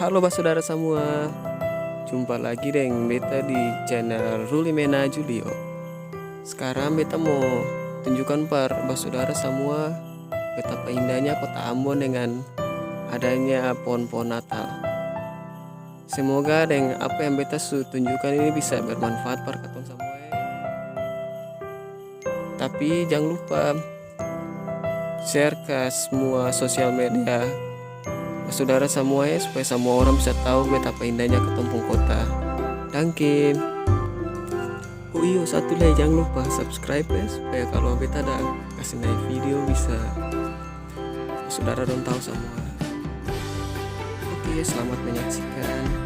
Halo saudara semua, jumpa lagi dengan beta di channel Rulimena Julio. Sekarang beta mau tunjukkan saudara semua betapa indahnya kota Ambon dengan adanya pohon-pohon Natal. Semoga dengan apa yang beta tunjukkan ini bisa bermanfaat para katong semua. Tapi jangan lupa share ke semua sosial media saudara semua supaya semua orang bisa tahu betapa indahnya Ketumpung Kota. Danke. Oh iya, satu lagi jangan lupa subscribe ya, supaya kalau beta ada kasih naik video bisa saudara dong tahu semua. Oke, selamat menyaksikan.